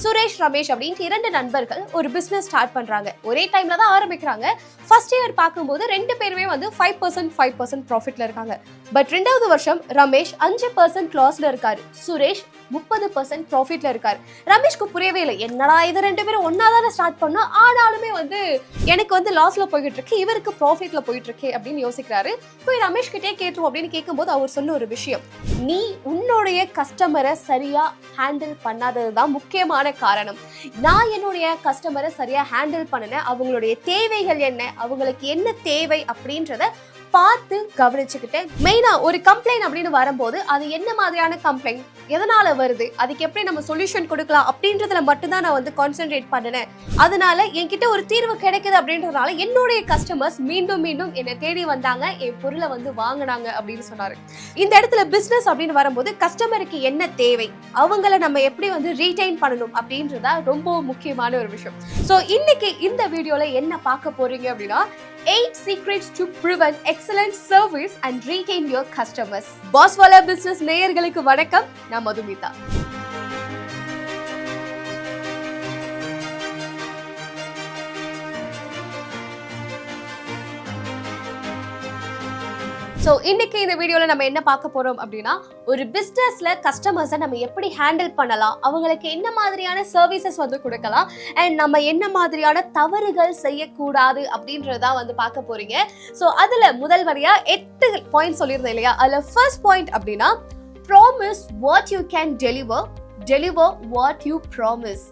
சுரேஷ் ரமேஷ் அப்படின்ட்டு 2 நண்பர்கள் ஒரு பிசினஸ் ஸ்டார்ட் பண்றாங்க. ஒரே டைம்ல தான் ஆரம்பிக்கிறாங்க. ஃபர்ஸ்ட் இயர் பார்க்கும்போது 2 பேருமே வந்து 5% ப்ராஃபிட்ல இருக்காங்க. பட் 2வது வருஷம் ரமேஷ் 5% லாஸ்ல இருக்காரு. சுரேஷ் 30% ப்ராஃபிட்ல இருக்காரு. ரமேஷ்க்கு புரியவே இல்லை, என்னடா இது 2 பேரும் ஒன்னாதானே ஸ்டார்ட் பண்ணோம், ஆனாலுமே வந்து எனக்கு வந்து லாஸ்ல போய்கிட்டு இருக்கு, இவருக்கு ப்ராஃபிட்ல போயிட்டு இருக்கு அப்படின்னு யோசிக்கிறாரு. போய் ரமேஷ் கிட்டே கேட்டோம் அப்படின்னு கேட்கும்போது அவர் சொன்ன ஒரு விஷயம், நீ உன்னுடைய கஸ்டமரை சரியா ஹேண்டில் பண்ணாததுதான் முக்கியமான காரணம். நான் என்னுடைய கஸ்டமரை சரியா ஹேண்டில் பண்ணினேன், அவங்களுடைய தேவைகள் என்ன, அவங்களுக்கு என்ன தேவை அப்படின்றத பார்த்து கவனிச்சுக்கிட்டேன். மெயினா ஒரு கம்ப்ளைண்ட் அப்படின்னு வரும்போது அது என்ன மாதிரியான கம்ப்ளைண்ட், எதனால வருது, அதுக்கு எப்படி நம்ம சொல்யூஷன் கொடுக்கலாம் அப்படின்றதுல மட்டும்தான் நான் வந்து கான்சென்ட்ரேட் பண்ணினேன். அதனால என்கிட்ட ஒரு தீர்வு கிடைக்குது அப்படின்றதுனால என்னுடைய கஸ்டமர்ஸ் மீண்டும் மீண்டும் என்னை தேடி வந்தாங்க, என் பொருளை வந்து வாங்கினாங்க அப்படின்னு சொன்னாரு. இந்த இடத்துல பிசினஸ் அப்படின்னு வரும்போது கஸ்டமருக்கு என்ன தேவை, அவங்கள நம்ம எப்படி வந்து ரீடைன் பண்ணணும் அப்படின்றதா ரொம்ப முக்கியமான ஒரு விஷயம். ஸோ இன்னைக்கு இந்த வீடியோல என்ன பார்க்க போறீங்க அப்படின்னா 8 secrets to prevent excellent service and retain your customers. Boss Wallah business நேயர்களுக்கு வணக்கம். நான் மதுமிதா. ஸோ இன்னைக்கு இந்த வீடியோவில் நம்ம என்ன பார்க்க போறோம் அப்படின்னா, ஒரு பிஸ்னஸ்ல கஸ்டமர்ஸை நம்ம எப்படி ஹேண்டில் பண்ணலாம், அவங்களுக்கு என்ன மாதிரியான சர்வீசஸ் வந்து கொடுக்கலாம், அண்ட் நம்ம என்ன மாதிரியான தவறுகள் செய்யக்கூடாது அப்படின்றதா வந்து பார்க்க போறீங்க. ஸோ அதுல முதல் வரையா 8 பாயிண்ட் சொல்லியிருந்தேன் இல்லையா, அதுல ஃபர்ஸ்ட் பாயிண்ட் அப்படின்னா, promise what you can deliver, deliver what you promise.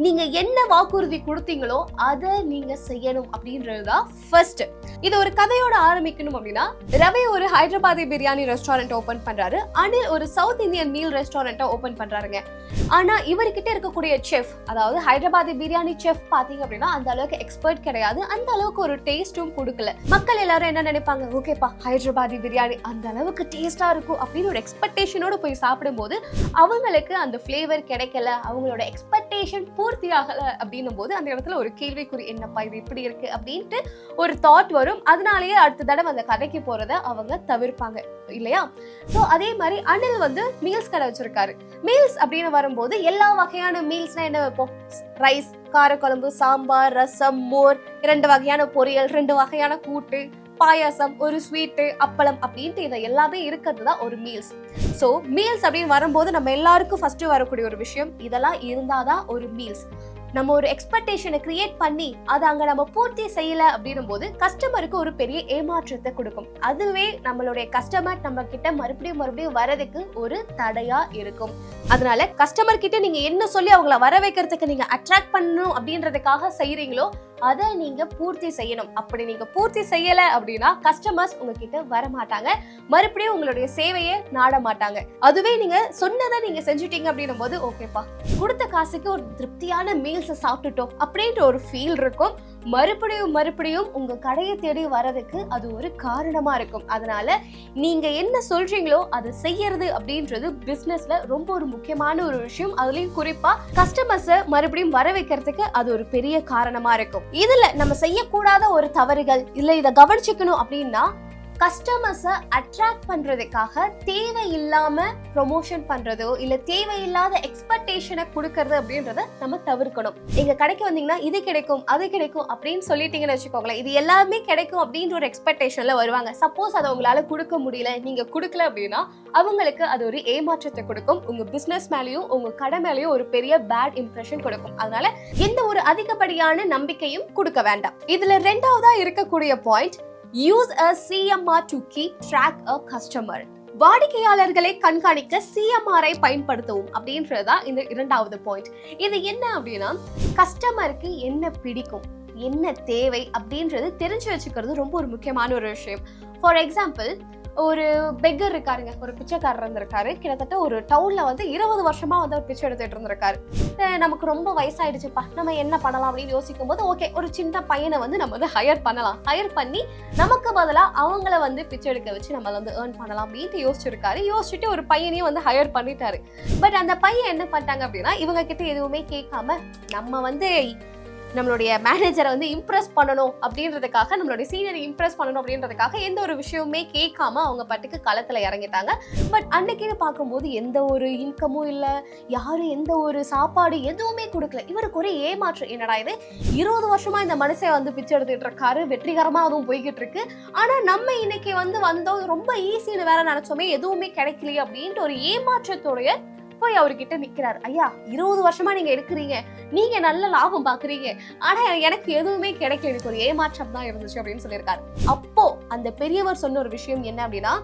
நீங்க என்ன வாக்குறுதி கொடுத்தீங்களோ அதை நீங்க செய்யணும் அப்படின்றதுதான் ஃபர்ஸ்ட். இது ஒரு கதையோட ஆரம்பிக்கணும் அப்படின்னா, ரவி ஒரு ஹைதராபாதி பிரியாணி ரெஸ்டாரண்ட் ஓபன் பண்றாரு, அனில் ஒரு சவுத் இந்தியன் மீல் ரெஸ்டாரண்ட்டை ஓபன் பண்றாருங்க. ஆனா இவர்கிட்ட இருக்கக்கூடிய செஃப், அதாவது ஹைதராபாதி பிரியாணி செஃப் பாத்தீங்க அப்படின்னா அந்த அளவுக்கு எக்ஸ்பர்ட் கிடையாது, அந்த அளவுக்கு ஒரு டேஸ்டும் கொடுக்கல. மக்கள் எல்லாரும் என்ன நினைப்பாங்க, ஓகேப்பா ஹைதராபாதி பிரியாணி அந்த அளவுக்கு டேஸ்டா இருக்கும் அப்படின்னு ஒரு எக்ஸ்பெக்டேஷனோட போய் சாப்பிடும்போது அவங்களுக்கு அந்த ஃபிளேவர் கிடைக்கல, அவங்களோட எக்ஸ்பெக்டேஷன் பூர்த்தி ஆகல அப்படின்னும் போது அந்த இடத்துல ஒரு கேள்விக்குறி, என்னப்பா இது இப்படி இருக்கு அப்படின்ட்டு ஒரு தாட் வரும். அதனாலேயே அடுத்த தடவை அந்த கடைக்கு போறத அவங்க தவிர்ப்பாங்க இல்லையா. சோ அதே மாதிரி அனில் வந்து மீல்ஸ் கடை வச்சிருக்காரு. மீல்ஸ் அப்படின்னு வரும்போது எல்லா வகையான மீல்ஸ்னா என்ன வைப்போம், ரைஸ், காரக்குழம்பு, சாம்பார், ரசம், மோர், 2 வகையான பொரியல், 2 வகையான கூட்டு, பாயாசம், ஒரு ஸ்வீட்டு, அப்பளம் அப்படின்ட்டு இதை எல்லாமே இருக்கிறது தான் ஒரு மீல்ஸ். ஸோ மீல்ஸ் அப்படின்னு வரும்போது நம்ம எல்லாருக்கும் ஃபர்ஸ்ட் வரக்கூடிய ஒரு விஷயம், இதெல்லாம் இருந்தாதான் ஒரு மீல்ஸ். நம்ம ஒரு எக்ஸ்பெக்டேஷனை கிரியேட் பண்ணி அதை அங்க நம்ம பூர்த்தி செய்யல அப்படின்னும் போது கஸ்டமருக்கு ஒரு பெரிய ஏமாற்றத்தை கொடுக்கும். அதுவே நம்மளுடைய கஸ்டமர் நம்ம கிட்ட மறுபடியும் வரதுக்கு ஒரு தடையா இருக்கும். அதனால கஸ்டமர் கிட்ட நீங்க என்ன சொல்லி அவங்கள வர வைக்கிறதுக்கு நீங்க அட்ராக்ட் பண்ணணும் அப்படின்றதுக்காக செய்யறீங்களோ அதை நீங்க பூர்த்தி செய்யணும். அப்படி நீங்க பூர்த்தி செய்யல அப்படின்னா கஸ்டமர்ஸ் உங்ககிட்ட வர மாட்டாங்க, மறுபடியும் உங்களுடைய சேவையை நாட மாட்டாங்க. அதுவே நீங்க சொன்னதை நீங்க செஞ்சுட்டீங்க அப்படின்னும் போது, ஓகேப்பா கொடுத்த காசுக்கு ஒரு திருப்தியான மீல்ஸை சாப்பிட்டுட்டோம் அப்படின்ற ஒரு ஃபீல் இருக்கும். மறுபடியும் உங்க கடையை தேடி வரதுக்கு அது ஒரு காரணமா இருக்கும். அதனால நீங்க என்ன சொல்றீங்களோ அதை செய்யறது அப்படின்றது பிசினஸ்ல ரொம்ப ஒரு முக்கியமான ஒரு விஷயம். அதுலயும் குறிப்பா கஸ்டமர்ஸை மறுபடியும் வர வைக்கிறதுக்கு அது ஒரு பெரிய காரணமா இருக்கும். இதுல நம்ம செய்யக்கூடாத ஒரு தவறுகள் இல்ல இதை கவனிச்சுக்கணும் அப்படின்னா, கஸ்டமர்ஸை அட்ராக்ட் பண்றதுக்காக தேவையில்லாம ப்ரொமோஷன் பண்றதோ இல்ல தேவையில்லாத எக்ஸ்பெக்டேஷனை கொடுக்கறது அப்படின்றத நம்ம தவிர்க்கணும். எங்க கடைக்கு வந்தீங்கன்னா இது கிடைக்கும் அது கிடைக்கும் அப்படின்னு சொல்லிட்டீங்கன்னு வச்சுக்கோங்களேன், இது எல்லாமே கிடைக்கும் அப்படின்ற ஒரு எக்ஸ்பெக்டேஷன்ல வருவாங்க. சப்போஸ் அதை உங்களால கொடுக்க முடியல, நீங்க கொடுக்கல அப்படின்னா அவங்களுக்கு அது ஒரு ஏமாற்றத்தை கொடுக்கும். உங்க பிசினஸ் மேலேயும் உங்க கடை மேலேயும் ஒரு பெரிய பேட் இம்ப்ரெஷன் கொடுக்கும். அதனால எந்த ஒரு அதிகப்படியான நம்பிக்கையும் கொடுக்க வேண்டாம். இதுல 2வதா இருக்கக்கூடிய point, use a CMR to keep track a customer. வாடிக்கையாளர்களை கண்காணிக்க CMR-ஐ பயன்படுத்தவும் அப்படின்றதா இந்த 2வது பாயிண்ட். இது என்ன அப்படின்னா, கஸ்டமருக்கு என்ன பிடிக்கும், என்ன தேவை அப்படின்றது தெரிஞ்சு வச்சுக்கிறது ரொம்ப ஒரு முக்கியமான ஒரு விஷயம். ஃபார் எக்ஸாம்பிள், ஒரு பெக்கர் இருக்காருங்க, ஒரு பிச்சைக்காரர் இருந்திருக்காரு. கிட்டத்தட்ட ஒரு டவுன்ல வந்து 20 வருஷமா வந்து ஒரு பிச்சை எடுத்துட்டு இருந்திருக்காரு. நமக்கு ரொம்ப வயசாயிடுச்சுப்பா, நம்ம என்ன பண்ணலாம் அப்படின்னு யோசிக்கும் போது, ஓகே ஒரு சின்ன பையனை வந்து நம்ம வந்து ஹையர் பண்ணலாம், ஹையர் பண்ணி நமக்கு பதிலா அவங்கள வந்து பிச்சை எடுக்க வச்சு நம்ம வந்து ஏர்ன் பண்ணலாம் அப்படின்ட்டு யோசிச்சிருக்காரு. யோசிச்சுட்டு ஒரு பையனையும் வந்து ஹையர் பண்ணிட்டாரு. பட் அந்த பையன் என்ன பண்ணிட்டாங்க அப்படின்னா, இவங்க கிட்ட எதுவுமே கேட்காம, நம்ம வந்து நம்மளுடைய மேனேஜரை வந்து இம்ப்ரெஸ் பண்ணணும் அப்படின்றதுக்காக, நம்மளுடைய சீனியரை இம்ப்ரெஸ் பண்ணணும் அப்படின்றதுக்காக எந்த ஒரு விஷயமுமே கேட்காம அவங்க பாட்டுக்கு களத்துல இறங்கிட்டாங்க. பட் அன்னைக்குன்னு பார்க்கும்போது எந்த ஒரு இன்கமும் இல்ல, யாரும் எந்த ஒரு சாப்பாடு எதுவுமே கொடுக்கல. இவருக்கு ஒரு ஏமாற்றம், என்னடா இது 20 வருஷமா இந்த மனுஷன் வந்து பிச்சை எடுத்துட்டு இருக்காரு, வெற்றிகரமா அதுவும் போய்கிட்டு இருக்கு. ஆனா நம்ம இன்னைக்கு வந்து வந்தோம் ரொம்ப ஈஸின்னு வேற நினைச்சோமே, எதுவுமே கிடைக்கலையே அப்படின்ட்டு ஒரு ஏமாற்றத்தோடைய போய் அவர்கிட்ட நிக்கிறாரு. ஐயா, 20 வருஷமா நீங்க எடுக்கிறீங்க, நீங்க நல்ல லாபம் பாக்குறீங்க, ஆனா எனக்கு எதுவுமே கிடைக்கல, எனக்கு ஒரு ஏமாற்றம் தான் இருந்துச்சு அப்படின்னு சொல்லியிருக்காரு. அப்போ அந்த பெரியவர் சொன்ன ஒரு விஷயம் என்ன அப்படின்னா,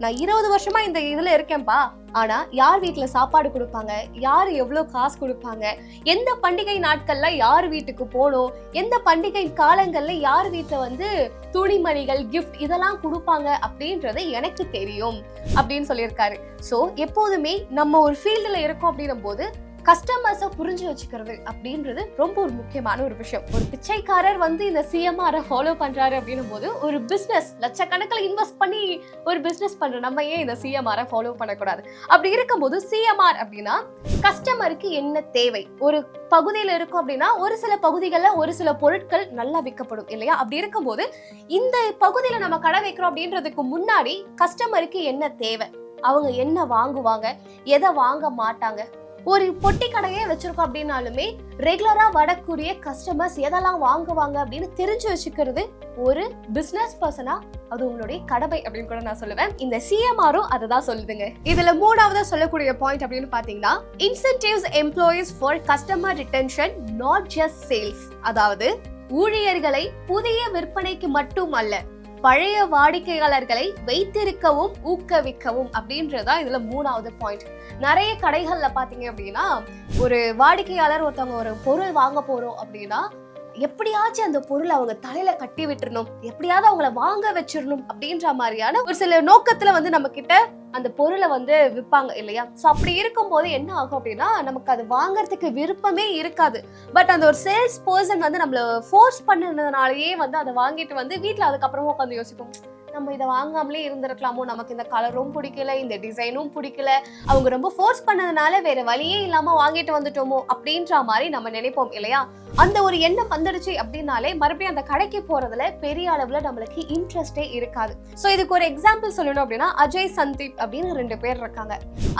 நான் 20 வருஷமா இந்த இதுல இருக்கேன்பா, ஆனா யார் வீட்டுல சாப்பாடு கொடுப்பாங்க, யாரு எவ்வளவு காசு கொடுப்பாங்க, எந்த பண்டிகை நாட்கள்ல யார் வீட்டுக்கு போகணும், எந்த பண்டிகை காலங்கள்ல யார் வீட்டுல வந்து துணிமணிகள் கிஃப்ட் இதெல்லாம் கொடுப்பாங்க அப்படின்றது எனக்கு தெரியும் அப்படின்னு சொல்லியிருக்காரு. சோ எப்போதுமே நம்ம ஒரு ஃபீல்டுல இருக்கோம் அப்படின்னும் போது கஸ்டமர்ஸை புரிஞ்சு வச்சுக்கிறது அப்படின்றது ரொம்ப ஒரு முக்கியமான ஒரு விஷயம். ஒரு பிச்சைக்காரர் வந்து இந்த சிஎம்ஆரை ஃபாலோ பண்றாரு அப்படின்னும் போது, ஒரு பிசினஸ் லட்சக்கணக்கில் இன்வெஸ்ட் பண்ணி ஒரு பிசினஸ் பண்ற நம்ம ஏன் இந்த சிஎம்ஆரை ஃபாலோ பண்ணக்கூடாது? அப்படி இருக்கும்போது சிஎம்ஆர் அப்படின்னா கஸ்டமருக்கு என்ன தேவை, ஒரு பகுதியில் இருக்கும் அப்படின்னா ஒரு சில பகுதிகளில் ஒரு சில பொருட்கள் நல்லா விற்கப்படும் இல்லையா? அப்படி இருக்கும்போது இந்த பகுதியில நம்ம கடை வைக்கிறோம் அப்படின்றதுக்கு முன்னாடி கஸ்டமருக்கு என்ன தேவை, அவங்க என்ன வாங்குவாங்க, எதை வாங்க மாட்டாங்க, ஒரு பொட்டி கடையே வச்சிருக்கோம் அப்படின்னாலுமே ரெகுலரா வரக்கூடிய கஸ்டமர்ஸ் எதெல்லாம் வாங்குவாங்க அப்படின்னு தெரிஞ்சு வச்சுக்கிறது ஒரு பிசினஸ் பர்சனா அது உங்களுடைய கடமை அப்படின்னு கூட நான் சொல்லுவேன். இந்த சிஎம்ஆரும் அதை தான் சொல்லுதுங்க. இதுல மூணாவதா சொல்லக்கூடிய பாயிண்ட் அப்படின்னு பாத்தீங்கன்னா, incentives employees for customer retention not just sales. அதாவது ஊழியர்களை புதிய விற்பனைக்கு மட்டும் அல்ல, பழைய வாடிக்கையாளர்களை வைத்திருக்கவும் ஊக்குவிக்கவும் அப்படின்றதா இதுல மூணாவது பாயிண்ட். நிறைய கடைகள்ல பாத்தீங்க அப்படின்னா, ஒரு வாடிக்கையாளர் ஒருத்தவங்க ஒரு பொருள் வாங்க போறோம் அப்படின்னா எப்படியாச்சும் அந்த பொருளை அவங்க தலையில கட்டி விட்டுறணும், எப்படியாவது அவங்கள வாங்க வச்சிடணும் அப்படின்ற மாதிரியான ஒரு சில நோக்கத்துல வந்து நம்ம கிட்ட அந்த பொருளை வந்து விற்பாங்க இல்லையா? ஸோ அப்படி இருக்கும் போது என்ன ஆகும் அப்படின்னா, நமக்கு அது வாங்கறதுக்கு விருப்பமே இருக்காது. பட் அந்த ஒரு சேல்ஸ் பர்சன் வந்து நம்மள ஃபோர்ஸ் பண்ணதுனாலயே வந்து அதை வாங்கிட்டு வந்து வீட்டில் அதுக்கப்புறமா உட்காந்து யோசிப்போம், நம்ம இதை வாங்காமலே இருந்திருக்கலாமோ, நமக்கு இந்த கலரும் பிடிக்கல, இந்த டிசைனும் பிடிக்கல, அவங்க ரொம்ப ஃபோர்ஸ் பண்ணதுனால வேற வழியே இல்லாம வாங்கிட்டு வந்துட்டோமோ அப்படின்ற மாதிரி நம்ம நினைப்போம் இல்லையா? அந்த ஒரு எண்ணம் வந்துடுச்சு அப்படின்னாலே மறுபடியும் அந்த கடைக்கு போறதுல பெரிய அளவுல நம்மளுக்கு இன்ட்ரெஸ்டே இருக்காது. ஸோ இதுக்கு ஒரு எக்ஸாம்பிள் சொல்லணும் அப்படின்னா, அஜய் சந்தீப் அப்படின்னு 2 பேர் இருக்காங்க.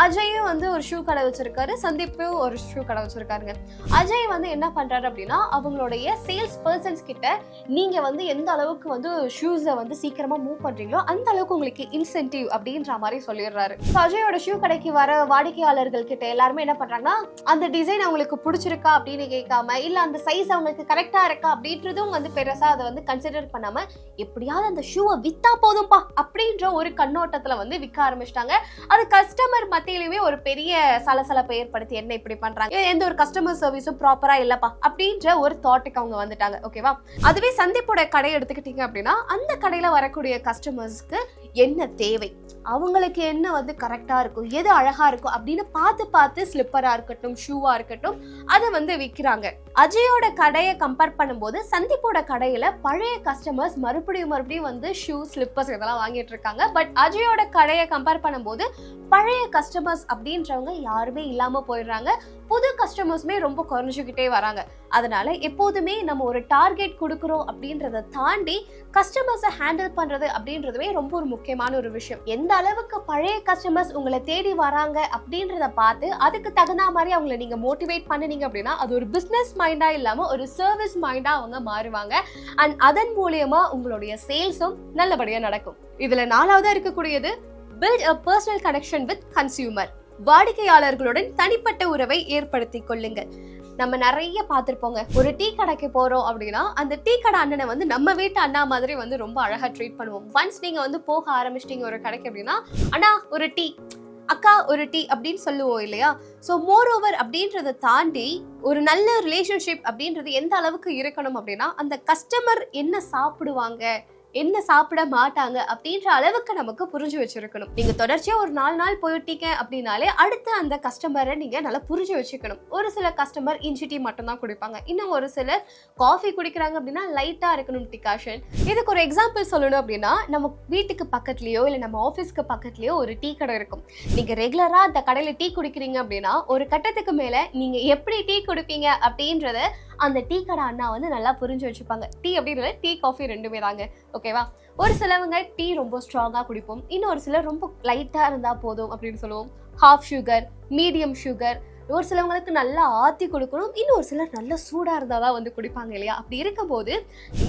அஜயும் வந்து ஒரு ஷூ கடை வச்சிருக்காரு, சந்தீப்பும் ஒரு ஷூ கடை வச்சிருக்காருங்க. அஜய் வந்து என்ன பண்றாரு அப்படின்னா, அவங்களுடைய சேல்ஸ் பர்சன்ஸ் கிட்ட நீங்க வந்து எந்த அளவுக்கு வந்து ஷூஸை வந்து சீக்கிரமா மூவ் பண்றீங்களோ அந்த அளவுக்கு உங்களுக்கு இன்சென்டிவ் அப்படின்ற மாதிரி சொல்லிடுறாரு. அஜயோட ஷூ கடைக்கு வர வாடிக்கையாளர்கள் கிட்ட எல்லாருமே என்ன பண்றாங்கன்னா, அந்த டிசைன் அவங்களுக்கு பிடிச்சிருக்கா அப்படின்னு கேட்காம, இல்ல அந்த சைஸ் அவங்களுக்கு கரெக்டா இருக்கா அப்படின்றதும் வந்து பெருசா அதை வந்து கன்சிடர் பண்ணாம, எப்படியாவது அந்த ஷூவை வித்தா போதும்பா அப்படின்ற ஒரு கண்ணோட்டத்துல வந்து விற்க ஆரம்பிச்சிட்டாங்க. அது கஸ்டமர் மத்தியிலுமே ஒரு பெரிய சலசலப்பை ஏற்படுத்தி, என்ன இப்படி பண்றாங்க, எந்த ஒரு கஸ்டமர் சர்வீஸும் ப்ராப்பரா இல்லப்பா அப்படின்ற ஒரு தாட்டுக்கு அவங்க வந்துட்டாங்க. ஓகேவா? அதுவே சந்தீப்போட கடை எடுத்துக்கிட்டீங்க அப்படின்னா, அந்த கடையில வரக்கூடிய கஸ்டமர்ஸ்க்கு என்ன தேவை, அவங்களுக்கு என்ன வந்து கரெக்டா இருக்கும், எது அழகா இருக்கும் அப்படின்னு பார்த்து ஸ்லிப்பரா இருக்கட்டும், ஷூவா இருக்கட்டும், அதை வந்து விற்கிறாங்க. அஜயோட கடையை கம்பேர் பண்ணும்போது சந்தீப்போட கடையில பழைய கஸ்டமர்ஸ் மறுபடியும் வந்து ஷூ, ஸ்லிப்பர்ஸ் இதெல்லாம் வாங்கிட்டு இருக்காங்க. பட் அஜயோட கடையை கம்பேர் பண்ணும்போது பழைய கஸ்டமர்ஸ் அப்படின்றவங்க யாருமே இல்லாம போயிடுறாங்க, புது கஸ்டமர்ஸுமே ரொம்ப குறைஞ்சுக்கிட்டே வராங்க. அதனால எப்போதுமே நம்ம ஒரு டார்கெட் கொடுக்குறோம் அப்படின்றத தாண்டி கஸ்டமர்ஸை ஹேண்டில் பண்றது அப்படின்றதுமே ரொம்ப ஒரு முக்கியமான ஒரு விஷயம். எந்த அளவுக்கு பழைய கஸ்டமர்ஸ் உங்களை தேடி வராங்க அப்படின்றத பார்த்து அதுக்கு தகுந்த மாதிரி அவங்களை நீங்க மோட்டிவேட் பண்ணுனீங்க அப்படின்னா, அது ஒரு பிசினஸ் மைண்டா இல்லாம ஒரு சர்வீஸ் மைண்டா அவங்க மாறுவாங்க. அண்ட் அதன் மூலியமா உங்களுடைய சேல்ஸும் நல்லபடியா நடக்கும். இதுல 4வதா இருக்கக்கூடியது build a personal connection with consumer. வாடிக்கையாளர்களுடன் தனிப்பட்ட உறவை ஏற்படுத்திக் கொள்ளுங்கள். நம்ம நிறைய பார்த்திருப்போங்க, ஒரு டீ கடைக்கு போறோம் அப்படின்னா அந்த டீ கடை அண்ணனை வந்து நம்ம வீட்டு அண்ணா மாதிரி வந்து ரொம்ப அழகா ட்ரீட் பண்ணுவோம். ஒன்ஸ் நீங்க வந்து போக ஆரம்பிச்சிட்டீங்க ஒரு கடைக்கு அப்படின்னா, அண்ணா ஒரு டீ, அக்கா ஒரு டீ அப்படின்னு சொல்லுவோம் இல்லையா? ஸோ மோர் ஓவர் அப்படின்றத தாண்டி ஒரு நல்ல ரிலேஷன்ஷிப் அப்படின்றது எந்த அளவுக்கு இருக்கணும் அப்படின்னா, அந்த கஸ்டமர் என்ன சாப்பிடுவாங்க, என்ன சாப்பிட மாட்டாங்க அப்படின்ற அளவுக்கு நமக்கு புரிஞ்சு வச்சிருக்கணும். நீங்க தொடர்ச்சியா ஒரு 4 நாள் போயிட்டீங்க அப்படின்னாலே அடுத்து அந்த கஸ்டமரை நீங்க நல்லா புரிஞ்சு வச்சுக்கணும். ஒரு சில கஸ்டமர் இஞ்சி டீ மட்டும் தான் குடிப்பாங்க, இன்னும் ஒரு சிலர் காஃபி குடிக்கிறாங்க அப்படின்னா லைட்டா இருக்கணும் டிகாஷன். இதுக்கு ஒரு எக்ஸாம்பிள் சொல்லணும் அப்படின்னா, நம்ம வீட்டுக்கு பக்கத்துலயோ இல்ல நம்ம ஆஃபீஸ்க்கு பக்கத்துலயோ ஒரு டீ கடை இருக்கும். நீங்க ரெகுலரா அந்த கடையில டீ குடிக்கிறீங்க அப்படின்னா ஒரு கட்டத்துக்கு மேல நீங்க எப்படி டீ குடிப்பீங்க அப்படின்றத அந்த டீ கடை அண்ணா வந்து நல்லா புரிஞ்சு வச்சுப்பாங்க. டீ அப்படின்னு டீ காஃபி ரெண்டுமே தாங்க, ஓகேவா? ஒரு சிலவங்க டீ ரொம்ப ஸ்ட்ராங்கா குடிப்போம், இன்னொரு சிலர் ரொம்ப லைட்டா இருந்தா போதும் அப்படின்னு சொல்லுவோம். ஹாஃப் சுகர், மீடியம் சுகர், ஒரு சிலவங்களுக்கு நல்லா ஆற்றி கொடுக்கணும், இன்னும் ஒரு சிலர் நல்லா சூடாக இருந்தால் தான் வந்து குடிப்பாங்க இல்லையா? அப்படி இருக்கும்போது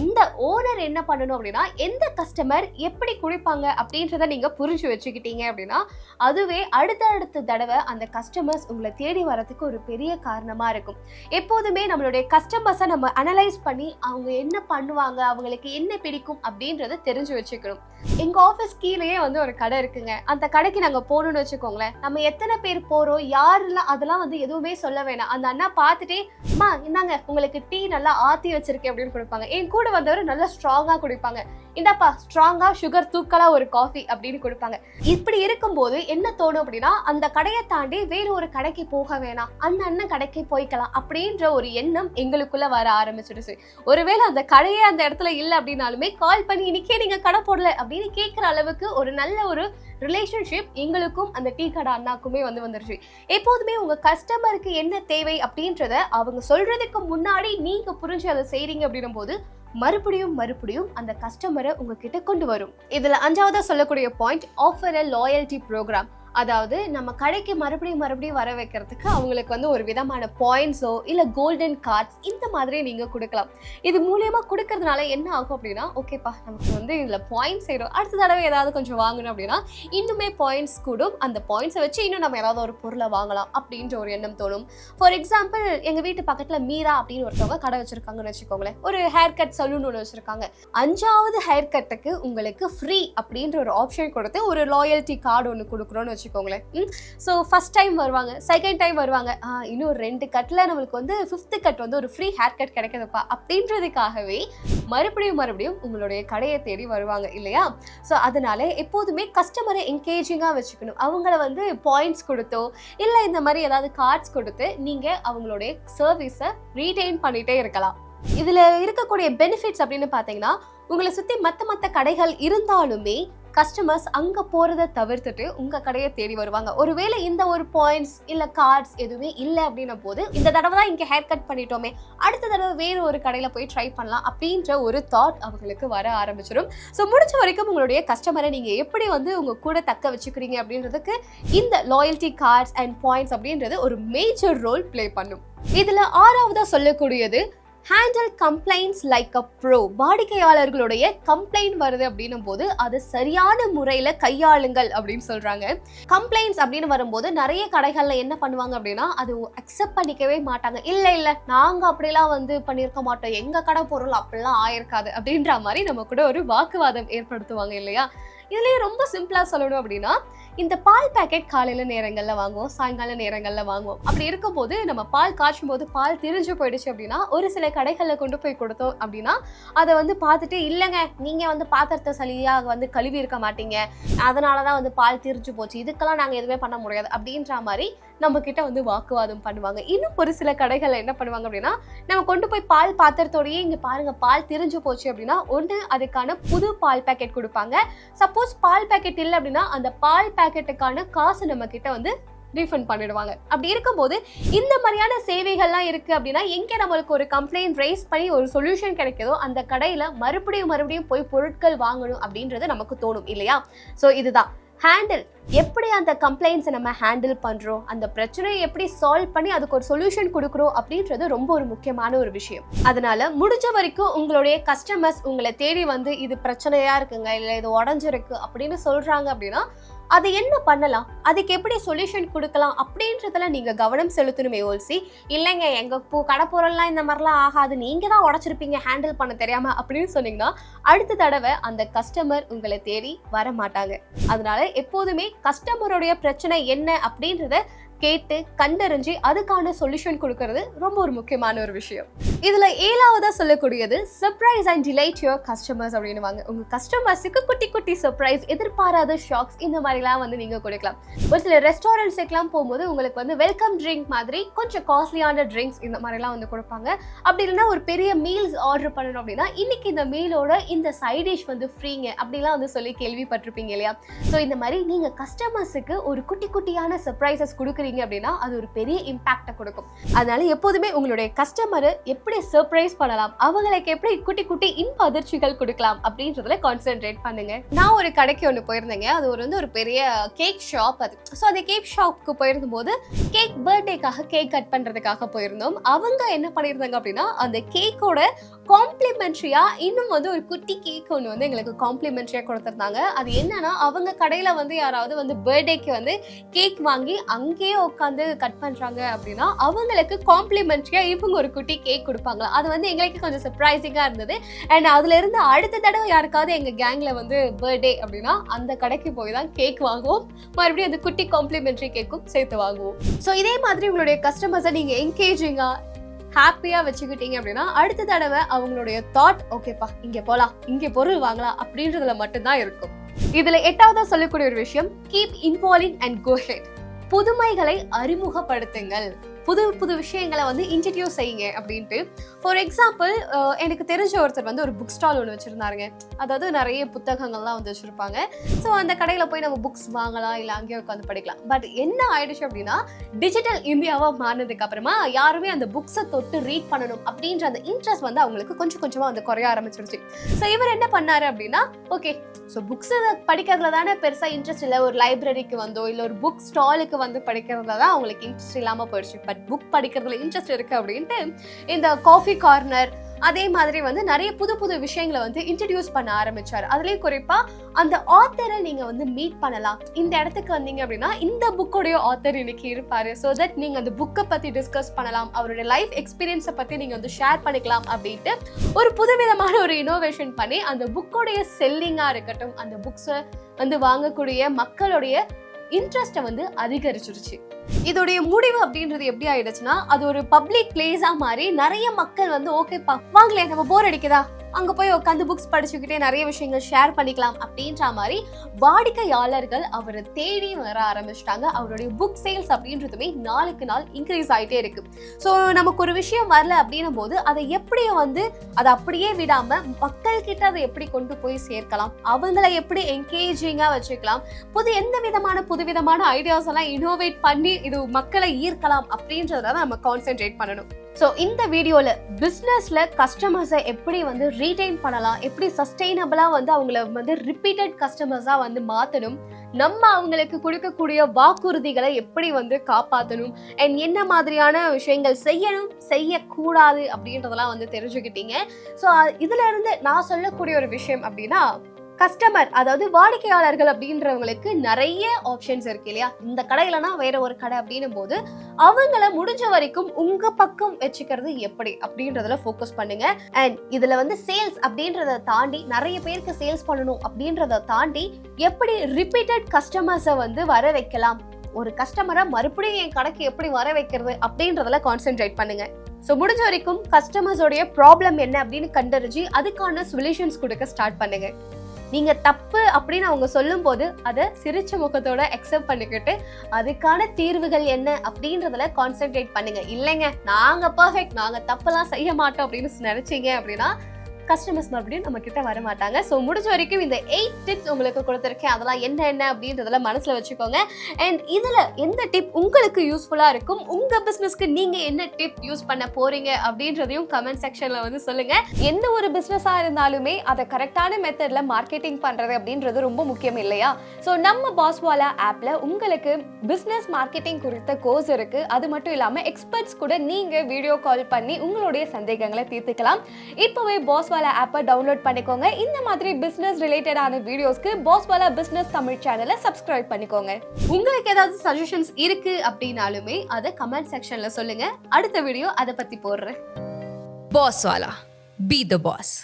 இந்த ஓனர் என்ன பண்ணணும் அப்படின்னா, எந்த கஸ்டமர் எப்படி குடிப்பாங்க அப்படின்றத நீங்கள் புரிஞ்சு வச்சுக்கிட்டீங்க அப்படின்னா அதுவே அடுத்தடுத்த தடவை அந்த கஸ்டமர்ஸ் உங்களை தேடி வரதுக்கு ஒரு பெரிய காரணமாக இருக்கும். எப்போதுமே நம்மளுடைய கஸ்டமர்ஸை நம்ம அனலைஸ் பண்ணி அவங்க என்ன பண்ணுவாங்க, அவங்களுக்கு என்ன பிடிக்கும் அப்படின்றத தெரிஞ்சு வச்சுக்கணும். எங்கள் ஆஃபீஸ் கீழேயே வந்து ஒரு கடை இருக்குங்க. அந்த கடைக்கு நாங்கள் போகணும்னு வச்சுக்கோங்களேன், நம்ம எத்தனை பேர் போகிறோம் யாரெல்லாம் அதெல்லாம் வந்து எதுவுமே சொல்ல வேணாம். அந்த அண்ணா பார்த்துட்டே அம்மா இந்தாங்க உங்களுக்கு டீ நல்லா ஆற்றி வச்சிருக்கேன் அப்படின்னு கொடுப்பாங்க. என் கூட வந்தவர் நல்லா ஸ்ட்ராங்காக குடிப்பாங்க, இந்தாப்பா ஸ்ட்ராங்கா சுகர் தூக்கலா ஒரு காஃபி அப்படின்னு கொடுப்பாங்க. இப்படி இருக்கும்போது என்ன தோணும் அப்படின்னா, அந்த கடையை தாண்டி வேற ஒரு கடைக்கு போக வேணாம், அந்த அண்ணன் கடைக்கு போய்க்கலாம் அப்படின்ற ஒரு எண்ணம் எங்களுக்குள்ள வர ஆரம்பிச்சிடுச்சு. ஒருவேளை அந்த கடையே அந்த இடத்துல இல்லை அப்படின்னாலுமே கால் பண்ணி இன்னைக்கே நீங்க கடை போடல அப்படின்னு கேட்கிற அளவுக்கு ஒரு நல்ல ஒரு ரிலேஷன்ஷிப் எங்களுக்கும் அந்த டீ கடை அண்ணாக்குமே வந்துருச்சு. எப்போதுமே உங்க கஸ்டமருக்கு என்ன தேவை அப்படின்றத அவங்க சொல்றதுக்கு முன்னாடி நீங்க புரிஞ்சு அதை செய்றீங்க அப்படின்னும் போது மறுபடியும் அந்த கஸ்டமரை உங்ககிட்ட கொண்டு வரும். இதுல 5ஆவதா சொல்லக்கூடிய பாயிண்ட், ஆஃபர் எ லாயல்டி ப்ரோக்ராம். அதாவது நம்ம கடைக்கு மறுபடியும் வர வைக்கிறதுக்கு அவங்களுக்கு வந்து ஒரு விதமான பாயிண்ட்ஸோ இல்லை கோல்டன் கார்ட்ஸ் இந்த மாதிரி நீங்கள் கொடுக்கலாம். இது மூலியமாக கொடுக்கறதுனால என்ன ஆகும் அப்படின்னா, ஓகேப்பா நமக்கு வந்து இதில் பாயிண்ட்ஸ் செய்கிறோம், அடுத்த தடவை ஏதாவது கொஞ்சம் வாங்கணும் அப்படின்னா இன்னுமே பாயிண்ட்ஸ் கூடும், அந்த பாயிண்ட்ஸை வச்சு இன்னும் நம்ம ஏதாவது ஒரு பொருளை வாங்கலாம் அப்படின்ற ஒரு எண்ணம் தோணும். ஃபார் எக்ஸாம்பிள் எங்கள் வீட்டு பக்கத்தில் மீரா அப்படின்னு ஒருத்தவங்க கடை வச்சுருக்காங்கன்னு வச்சுக்கோங்களேன், ஒரு ஹேர் கட் சலூன் ஒன்று வச்சுருக்காங்க. 5ஆவது ஹேர் கட்டுக்கு உங்களுக்கு ஃப்ரீ அப்படின்ற ஒரு ஆப்ஷன் கொடுத்து ஒரு லாயல்ட்டி கார்டு ஒன்று கொடுக்குறோன்னு வச்சுக்கோங்களேன். ஸோ ஃபர்ஸ்ட் டைம் வருவாங்க, செகண்ட் டைம் வருவாங்க, இன்னும் 2 கட்டில் நம்மளுக்கு வந்து 5th கட் வந்து ஒரு ஃப்ரீ ஹேர் கட் கிடைக்குதுப்பா அப்படின்றதுக்காகவே மறுபடியும் உங்களுடைய கடையை தேடி வருவாங்க இல்லையா? ஸோ அதனால எப்போதுமே கஸ்டமரை என்கேஜிங்காக வச்சுக்கணும். அவங்கள வந்து பாயிண்ட்ஸ் கொடுத்தோ இல்லை இந்த மாதிரி ஏதாவது கார்ட்ஸ் கொடுத்து நீங்கள் அவங்களுடைய சர்வீஸை ரீடைன் பண்ணிகிட்டே இருக்கலாம். இதில் இருக்கக்கூடிய பெனிஃபிட்ஸ் அப்படின்னு பார்த்தீங்கன்னா, உங்களை சுற்றி மற்ற கடைகள் இருந்தாலுமே கஸ்டமர்ஸ் அங்கே போகிறத தவிர்த்துட்டு உங்கள் கடையை தேடி வருவாங்க. ஒருவேளை இந்த ஒரு பாயிண்ட்ஸ் இல்லை கார்ட்ஸ் எதுவுமே இல்லை அப்படின்ன போது, இந்த தடவை தான் இங்கே ஹேர் கட் பண்ணிட்டோமே, அடுத்த தடவை வேறு ஒரு கடையில் போய் ட்ரை பண்ணலாம் அப்படின்ற ஒரு தாட் அவங்களுக்கு வர ஆரம்பிச்சிடும். ஸோ முடிஞ்ச வரைக்கும் உங்களுடைய கஸ்டமரை நீங்கள் எப்படி வந்து உங்கள் கூட தக்க வச்சுக்கிறீங்க அப்படின்றதுக்கு இந்த லாயல்ட்டி கார்ட்ஸ் அண்ட் பாயிண்ட்ஸ் அப்படின்றது ஒரு மேஜர் ரோல் ப்ளே பண்ணும். இதில் 6ஆவதாக சொல்லக்கூடியது, handle complaints like a pro. வாடிக்கையாளர்களுடைய கம்ப்ளைண்ட் வருது அப்படின்னும் போது அது சரியான முறையில் கையாளுங்கள் அப்படின்னு சொல்கிறாங்க. கம்ப்ளைண்ட்ஸ் அப்படின்னு வரும்போது நிறைய கடைகளில் என்ன பண்ணுவாங்க அப்படின்னா, அது அக்செப்ட் பண்ணிக்கவே மாட்டாங்க. இல்லை நாங்கள் அப்படிலாம் வந்து பண்ணியிருக்க மாட்டோம், எங்கள் கடை பொருள் அப்படிலாம் ஆயிருக்காது அப்படின்ற மாதிரி நம்ம கூட ஒரு வாக்குவாதம் ஏற்படுத்துவாங்க இல்லையா? இதுலேயே ரொம்ப சிம்பிளாக சொல்லணும் அப்படின்னா, இந்த பால் பேக்கெட் காலையில் நேரங்களில் வாங்குவோம், சாயங்கால நேரங்களில் வாங்குவோம். அப்படி இருக்கும்போது நம்ம பால் காய்ச்சும் போது பால் திரிஞ்சு போயிடுச்சு அப்படின்னா ஒரு சில கடைகளில் கொண்டு போய் கொடுத்தோம் அப்படின்னா அதை வந்து பார்த்துட்டு, இல்லைங்க நீங்கள் வந்து பாத்திரத்தை சரியாக வந்து கழுவி இருக்க மாட்டீங்க, அதனால தான் வந்து பால் திரிஞ்சு போச்சு, இதுக்கெல்லாம் நாங்கள் எதுவுமே பண்ண முடியாது அப்படின்ற மாதிரி நம்ம கிட்ட வந்து வாக்குவாதம் பண்ணுவாங்க. இன்னும் ஒரு சில கடைகளில் என்ன பண்ணுவாங்க அப்படின்னா, நம்ம கொண்டு போய் பால் பாத்திரத்தோடையே இங்கே பாருங்க பால் திரிஞ்சு போச்சு அப்படின்னா ஒன்று அதுக்கான புது பால் பேக்கெட் கொடுப்பாங்க. சப்போஸ் பால் பேக்கெட் இல்லை அப்படின்னா அந்த பால் பேக்கெட்டுக்கான காசு நம்ம கிட்ட வந்து ரீஃபண்ட் பண்ணிடுவாங்க. அப்படி இருக்கும்போது இந்த மாதிரியான சேவைகள்லாம் இருக்கு அப்படின்னா, எங்கே நம்மளுக்கு ஒரு கம்ப்ளைண்ட் ரைஸ் பண்ணி ஒரு சொல்யூஷன் கிடைக்குதோ அந்த கடையில் மறுபடியும் போய் பொருட்கள் வாங்கணும் அப்படின்றது நமக்கு தோணும் இல்லையா? ஸோ இதுதான் ஹேண்டில். எப்படி அந்த கம்ப்ளைண்ட்ஸை நம்ம ஹேண்டில் பண்ணுறோம், அந்த பிரச்சனையை எப்படி சால்வ் பண்ணி அதுக்கு ஒரு சொல்யூஷன் கொடுக்குறோம் அப்படின்றது ரொம்ப ஒரு முக்கியமான ஒரு விஷயம். அதனால முடிஞ்ச வரைக்கும் உங்களுடைய கஸ்டமர்ஸ் உங்களை தேடி வந்து இது பிரச்சனையா இருக்குங்க, இல்லை இது உடஞ்சிருக்கு அப்படின்னு சொல்றாங்க அப்படின்னா அது என்ன பண்ணலாம், அதுக்கு எப்படி சொல்யூஷன் கொடுக்கலாம் அப்படின்றதுல நீங்க கவனம் செலுத்தணுமே ஒழிச்சு, இல்லைங்க எங்க கடை பொருள்லாம் இந்த மாதிரிலாம் ஆகாது, நீங்க தான் உடச்சிருப்பீங்க ஹேண்டில் பண்ண தெரியாம அப்படின்னு சொன்னீங்கன்னா அடுத்த தடவை அந்த கஸ்டமர் உங்களை தேடி வர மாட்டாங்க. அதனால எப்போதுமே கஸ்டமருடைய பிரச்சனை என்ன அப்படின்றத கேட்டு கண்டறிஞ்சு அதுக்கான சொல்யூஷன் கொடுக்கறது ரொம்ப ஒரு முக்கியமான ஒரு விஷயம். இதுல 7ஆவதா சொல்லக்கூடியது, surprise and delight your customers அப்படின்னுவாங்க. உங்க கஸ்டமர்ஸுக்கு குட்டி சர்ப்ரைஸ், எதிர்பாராத ஷாக்ஸ் இந்த மாதிரிலாம் வந்து நீங்க கொடுக்கலாம். ஒரு சில ரெஸ்டாரண்ட்ஸுக்கெல்லாம் போகும்போது உங்களுக்கு வந்து வெல்கம் ட்ரிங்க் மாதிரி கொஞ்சம் காஸ்ட்லியான ட்ரிங்க்ஸ் இந்த மாதிரிலாம் வந்து கொடுப்பாங்க. அப்படி இல்லைன்னா ஒரு பெரிய மீல்ஸ் ஆர்டர் பண்ணணும் அப்படின்னா இன்னைக்கு இந்த மீலோட இந்த சைட் டிஷ் வந்து ஃப்ரீங்க அப்படிலாம் வந்து சொல்லி கேள்விப்பட்டிருப்பீங்க இல்லையா? ஸோ இந்த மாதிரி நீங்க கஸ்டமர்ஸுக்கு ஒரு குட்டியான சர்ப்ரைசஸ் கொடுக்குறீங்க கொடுக்குறீங்க அப்படின்னா அது ஒரு பெரிய இம்பாக்டை கொடுக்கும். அதனால எப்போதுமே உங்களுடைய கஸ்டமரை எப்படி சர்ப்ரைஸ் பண்ணலாம், அவங்களுக்கு எப்படி குட்டி குட்டி இன்ப அதிர்ச்சிகள் கொடுக்கலாம் அப்படின்றதுல கான்சென்ட்ரேட் பண்ணுங்க. நான் ஒரு கடைக்கு ஒன்று போயிருந்தேங்க. அது ஒரு பெரிய கேக் ஷாப். அது ஸோ அந்த கேக் ஷாப்க்கு போயிருந்த போது கேக் பர்த்டேக்காக கேக் கட் பண்றதுக்காக போயிருந்தோம். அவங்க என்ன பண்ணியிருந்தாங்க அப்படின்னா அந்த கேக்கோட காம்ப்ளிமெண்ட்ரியா இன்னும் ஒரு குட்டி கேக் ஒன்று எங்களுக்கு காம்ப்ளிமெண்ட்ரியா கொடுத்துருந்தாங்க. அது என்னன்னா அவங்க கடையில யாராவது பர்த்டேக்கு கேக் வாங்கி அங்கேயே உட்காந்து கட் பண்றாங்க அப்படின்னா அவங்களுக்கு காம்ப்ளிமெண்ட்ரியா இவங்க ஒரு குட்டி கேக் கொடுப்பாங்க. அது எங்களுக்கு கொஞ்சம் சர்ப்ரைசிங்கா இருந்தது. அண்ட் அதுல இருந்து அடுத்த தடவை யாருக்காவது எங்க கேங்ல பர்த்டே அப்படின்னா அந்த கடைக்கு போய் தான் கேக் வாங்குவோம். மறுபடியும் அந்த குட்டி காம்ப்ளிமெண்ட்ரி கேக்கும் சேர்த்து வாங்குவோம். ஸோ இதே மாதிரி உங்களுடைய கஸ்டமர்ஸை நீங்க என்கேஜிங்கா ஹாப்பியா வச்சுக்கிட்டீங்க அப்படின்னா அடுத்த தடவை அவங்களுடைய தாட் ஓகேப்பா இங்க போலாம், இங்க பொருள் வாங்கலாம் அப்படின்றதுல மட்டும்தான் இருக்கும். இதுல 8ஆவதா சொல்லக்கூடிய ஒரு விஷயம், keep involving and go ahead. புதுமைகளை அறிமுகப்படுத்துங்கள், புது புது விஷயங்களை இன்ட்ரடியூஸ் செய்யுங்க அப்படின்ட்டு. ஃபார் எக்ஸாம்பிள் எனக்கு தெரிஞ்ச ஒருத்தர் ஒரு புக் ஸ்டால் ஒன்று வச்சுருந்தாருங்க. அதாவது நிறைய புத்தகங்கள்லாம் வச்சுருப்பாங்க. ஸோ அந்த கடையில் போய் நம்ம புக்ஸ் வாங்கலாம், இல்லை அங்கேயே உட்காந்து படிக்கலாம். பட் என்ன ஆயிடுச்சு அப்படின்னா டிஜிட்டல் இந்தியாவாக மாறினதுக்கு அப்புறமா யாருமே அந்த புக்ஸை தொட்டு ரீட் பண்ணணும் அப்படின்ற அந்த இன்ட்ரெஸ்ட் அவங்களுக்கு கொஞ்சம் கொஞ்சமாக குறைய ஆரம்பிச்சிருச்சு. ஸோ இவர் என்ன பண்ணாரு அப்படின்னா ஓகே ஸோ புக்ஸ் படிக்கிறதுல தானே பெருசாக இன்ட்ரெஸ்ட் இல்லை, ஒரு லைப்ரரிக்கு இல்லை ஒரு புக் ஸ்டாலுக்கு படிக்கிறதுல தான் அவங்களுக்கு இன்ட்ரெஸ்ட் இல்லாமல் போயிடுச்சு. பட் புக் படிக்கிறதுல இன்ட்ரெஸ்ட் இருக்கு அப்படின்ட்டு இந்த காஃபி கார்னர் அதே மாதிரி நிறைய புது புது விஷயங்களை இன்ட்ரடியூஸ் பண்ண ஆரம்பிச்சாரு. அதுலயும் குறிப்பா அந்த ஆத்தரை நீங்க மீட் பண்ணலாம். இந்த இடத்துக்கு வந்தீங்க அப்படின்னா இந்த புக்கோடைய ஆத்தர் இன்னைக்கு இருப்பாரு. ஸோ தட் நீங்க அந்த புக்கை பத்தி டிஸ்கஸ் பண்ணலாம், அவருடைய லைஃப் எக்ஸ்பீரியன்ஸை பத்தி நீங்க ஷேர் பண்ணிக்கலாம் அப்படின்ட்டு ஒரு புதுவிதமான ஒரு இனோவேஷன் பண்ணி அந்த புக்கோடைய செல்லிங்கா இருக்கட்டும், அந்த புக்ஸை வாங்கக்கூடிய மக்களுடைய இன்ட்ரெஸ்ட்டை அதிகரிச்சிருச்சு. இதோடைய முடிவு அப்படின்றது எப்படி ஆயிடுச்சுன்னா அது ஒரு பப்ளிக் பிளேஸா மாறி நிறைய மக்கள் ஓகேப்பா வாங்கலே நம்ம போர் அடிக்குதா அங்க போய் உட்காந்து புக்ஸ் படிச்சுக்கிட்டே நிறைய விஷயங்கள் ஷேர் பண்ணிக்கலாம் அப்படின்ற மாதிரி வாடிக்கையாளர்கள் அவரை தேடி வர ஆரம்பிச்சிட்டாங்க. அவருடைய புக் சேல்ஸ் அப்படின்றதுமே நாளுக்கு நாள் இன்க்ரீஸ் ஆகிட்டே இருக்கு. ஸோ நமக்கு ஒரு விஷயம் வரல அப்படின்னும் போது அதை எப்படியும் அதை அப்படியே விடாம மக்கள் கிட்ட அதை எப்படி கொண்டு போய் சேர்க்கலாம், அவங்களை எப்படி என்கேஜிங்கா வச்சுக்கலாம், புதுவிதமான ஐடியாஸ் எல்லாம் இனோவேட் பண்ணி இது மக்களை ஈர்க்கலாம் அப்படின்றத நம்ம கான்சென்ட்ரேட் பண்ணணும். ஸோ இந்த வீடியோல பிஸ்னஸ்ல கஸ்டமர்ஸை எப்படி ரீடைன் பண்ணலாம், எப்படி சஸ்டைனபிளா அவங்கள ரிப்பீட்டட் கஸ்டமர்ஸா மாத்தணும், நம்ம அவங்களுக்கு கொடுக்கக்கூடிய வாக்குறுதிகளை எப்படி காப்பாற்றணும், அண்ட் என்ன மாதிரியான விஷயங்கள் செய்யணும் செய்யக்கூடாது அப்படின்றதெல்லாம் தெரிஞ்சுக்கிட்டீங்க. ஸோ இதுல இருந்து நான் சொல்லக்கூடிய ஒரு விஷயம் அப்படின்னா கஸ்டமர் அதாவது வாடிக்கையாளர்கள் அப்படின்றவங்களுக்கு நிறைய ஆப்ஷன்ஸ் இருக்கு இல்லையா. இந்த கடையிலனா வேற ஒரு கடை அப்படின்னும் போது அவங்கள முடிஞ்ச வரைக்கும் உங்க பக்கம் வச்சுக்கிறது எப்படி அப்படின்றதுல ஃபோக்கஸ் பண்ணுங்க. அண்ட் இதுல சேல்ஸ் அப்படின்றத தாண்டி நிறைய பேருக்கு சேல்ஸ் பண்ணணும் அப்படின்றத தாண்டி எப்படி ரிப்பீட்டட் கஸ்டமர்ஸை வர வைக்கலாம், ஒரு கஸ்டமரை மறுபடியும் என் கடைக்கு எப்படி வர வைக்கிறது அப்படின்றதுல கான்சென்ட்ரேட் பண்ணுங்க. ஸோ முடிஞ்ச வரைக்கும் கஸ்டமர்ஸோடைய ப்ராப்ளம் என்ன அப்படின்னு கண்டறிஞ்சு அதுக்கான சொல்யூஷன்ஸ் கொடுக்க ஸ்டார்ட் பண்ணுங்க. நீங்க தப்பு அப்படின்னு அவங்க சொல்லும் போது அதை சிரிச்ச முகத்தோட அக்செப்ட் பண்ணிக்கிட்டு அதுக்கான தீர்வுகள் என்ன அப்படின்றதுல கான்சென்ட்ரேட் பண்ணுங்க. இல்லைங்க நாங்க பர்ஃபெக்ட், நாங்க தப்பெல்லாம் செய்ய மாட்டோம் அப்படின்னு நினைச்சீங்க அப்படின்னா கஸ்டமர்ஸ் மறுபடியும் நம்ம கிட்ட வர மாட்டாங்க. ஸோ முடிஞ்ச வரைக்கும் இந்த 8 டிப்ஸ் உங்களுக்கு கொடுத்துருக்கேன், அதெல்லாம் என்ன அப்படின்றதுல மனசுல வச்சுக்கோங்க. அண்ட் இதுல எந்த டிப் உங்களுக்கு யூஸ்ஃபுல்லா இருக்கும், உங்க பிசினஸ்க்கு நீங்க என்ன டிப் யூஸ் பண்ண போறீங்க அப்படின்றதையும் கமெண்ட் செக்ஷன்ல சொல்லுங்க. எந்த ஒரு பிசினஸா இருந்தாலுமே அதை கரெக்டான மெத்தட்ல மார்க்கெட்டிங் பண்றது அப்படின்றது ரொம்ப முக்கியம் இல்லையா. ஸோ நம்ம பாஸ்வாலா ஆப்ல உங்களுக்கு பிசினஸ் மார்க்கெட்டிங் குறித்த கோர்ஸ் இருக்கு. அது மட்டும் இல்லாம எக்ஸ்பர்ட்ஸ் கூட நீங்க வீடியோ கால் பண்ணி உங்களுடைய சந்தேகங்களை தீர்த்துக்கலாம். இப்பவே பாஸ்வாலா ஆப்பை டவுன்லோட் பண்ணிக்கோங்க. இந்த மாதிரி பிசினஸ் ரிலேட்டடான வீடியோஸ்க்கு பாஸ்வாலா பிசினஸ் தமிழ் சேனலை சப்ஸ்கிரைப் பண்ணிக்கோங்க. உங்களுக்கு ஏதாவது சஜஷன்ஸ் இருக்கு அப்படின்னாலுமே அதை கமெண்ட் செக்ஷன்ல சொல்லுங்க. அடுத்த வீடியோ அதை பத்தி போடுறேன். பாஸ்வாலா, பி தி பாஸ்.